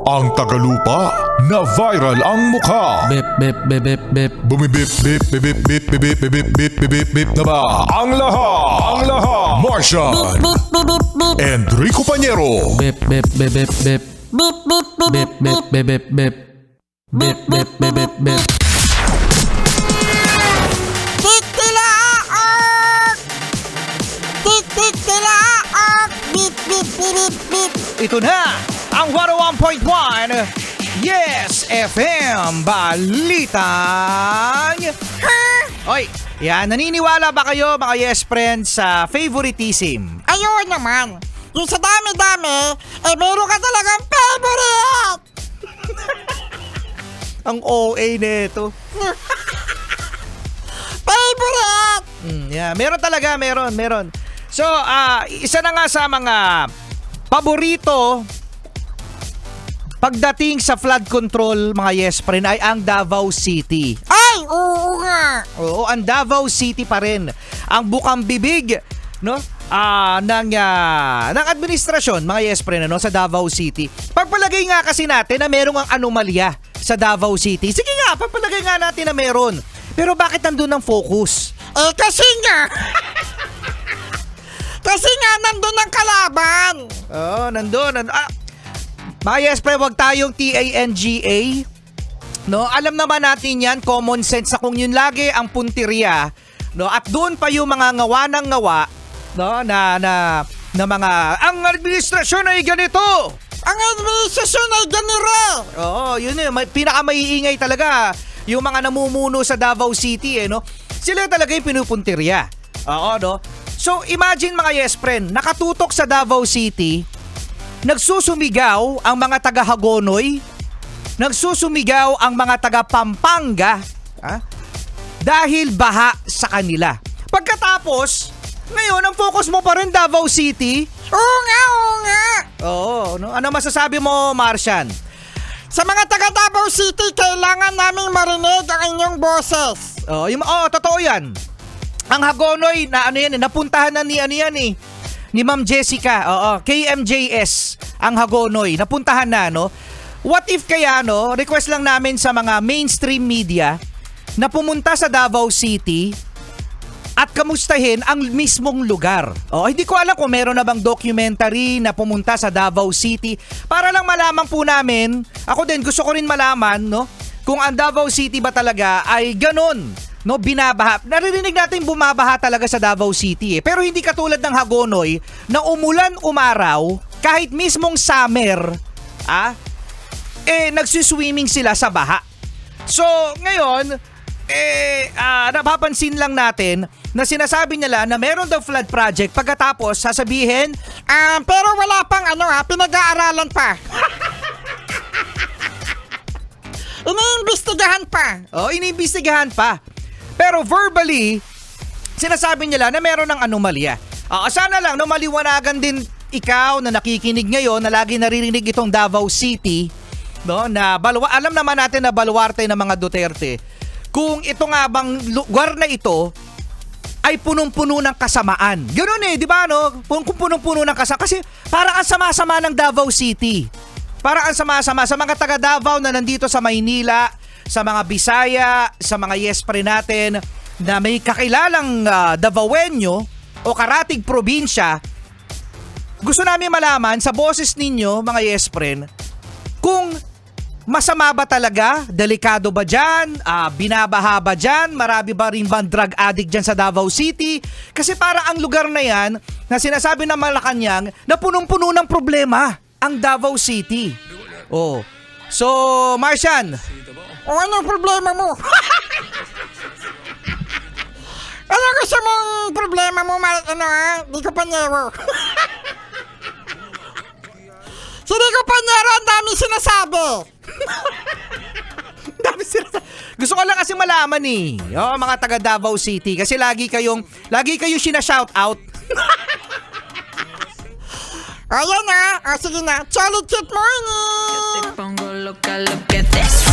Ang tagalupa na viral ang mukha. Bip, bip, bip, bip, bip. Bumibip, bip, bip, bip, bip, bip, bip, bip, bip, bip, bip na ba? Ang lahat. Martian. Enrico Pañero. Bip, bip, bip, bip, bip. Bip, bip, bip, bip, bip, bip. Bip, bip, bip, bip, bip. Ito na ang 101.1 Yes FM Balitang Oy, yan, naniniwala ba kayo mga Yes Friends sa favoritism? Ayun naman. Yung sa dami-dami, meron ka talagang favorite! Ang OA nito. Favorite! Yeah, meron talaga, meron. So, isa na nga sa mga paborito pagdating sa flood control mga Yes Friend ay ang Davao City. Ay, oo nga. Oo, ang Davao City pa rin ang bukang bibig, no? Ng administrasyon mga Yes Friend, ano, sa Davao City. Pagpalagay nga kasi natin na merong ang anomalya sa Davao City. Sige nga, pagpalagay nga natin na meron. Pero bakit nandun ang focus? Kasi nga. Kasi nga, nandun ang kalaban. Oo, nandun. Mga Yes Friend, wag tayong TANGA. No, alam naman natin yan, common sense sa kung yun lagi ang punteriya, no, at doon pa yung mga ngawa ng ngawa, no, na mga ang administrasyon ay ganito. Ang administrasyon ay ganire. Oo, yun eh, pinakamaiingay talaga yung mga namumuno sa Davao City, no. Sila talaga yung pinupunteriya. Oo, no. So, imagine mga Yes Friend, nakatutok sa Davao City, nagsusumigaw ang mga taga-Hagonoy, nagsusumigaw ang mga taga-Pampanga, dahil baha sa kanila. Pagkatapos, ngayon ang focus mo pa rin Davao City. Oo nga. Oo, no? Ano masasabi mo, Martian? Sa mga taga Davao City, kailangan naming marinig ang inyong boses. Totoo yan. Ang Hagonoy na napuntahan na ni ni Ma'am Jessica, KMJS, ang Hagonoy, napuntahan na, no? What if kaya, no, request lang namin sa mga mainstream media na pumunta sa Davao City at kamustahin ang mismong lugar. Hindi ko alam kung meron na bang documentary na pumunta sa Davao City para lang malaman po namin, ako din gusto ko rin malaman, no, kung ang Davao City ba talaga ay ganon, no, binabaha. Naririnig natin bumabaha talaga sa Davao City pero hindi katulad ng Hagonoy na umulan umaraw kahit mismong summer, nagsuswimming sila sa baha. So, ngayon, napapansin lang natin na sinasabi nila na meron daw flood project pagkatapos sasabihin, pero wala pang pinag-aaralan pa. Iniimbestigahan pa. Pero verbally, sinasabi nila na meron ng anomalya. Sana lang maliwanagan din ikaw na nakikinig ngayon na lagi naririnig itong Davao City, no, na alam naman natin na baluarte ng mga Duterte. Kung ito nga bang lugar na ito ay punong-puno ng kasamaan. Ganoon di ba, no? Kung punong-puno ng kasamaan. Kasi parang ang sama-sama ng Davao City. Parang ang sama-sama sa mga taga Davao na nandito sa Maynila, sa mga Bisaya, sa mga Yes Friend natin na may kakilalang Davaoenyo o karatig probinsya. Gusto namin malaman sa boses ninyo, mga Yes Friend, kung masama ba talaga? Delikado ba dyan? Binabaha ba dyan? Marami ba rin bang drug addict dyan sa Davao City? Kasi para ang lugar na yan, na sinasabi ng Malacanang, na punong-puno ng problema ang Davao City. So, Martian, Anong problema mo? Ano gusto mong problema mo, Di ko Pañero. Si Rico Pañero, ang dami sinasabi. Gusto ko lang kasi malaman mga taga Davao City kasi lagi kayong sina-shout out. Ayan na. Sige na. Solid Kit Morning. Te pongo loca, look at this.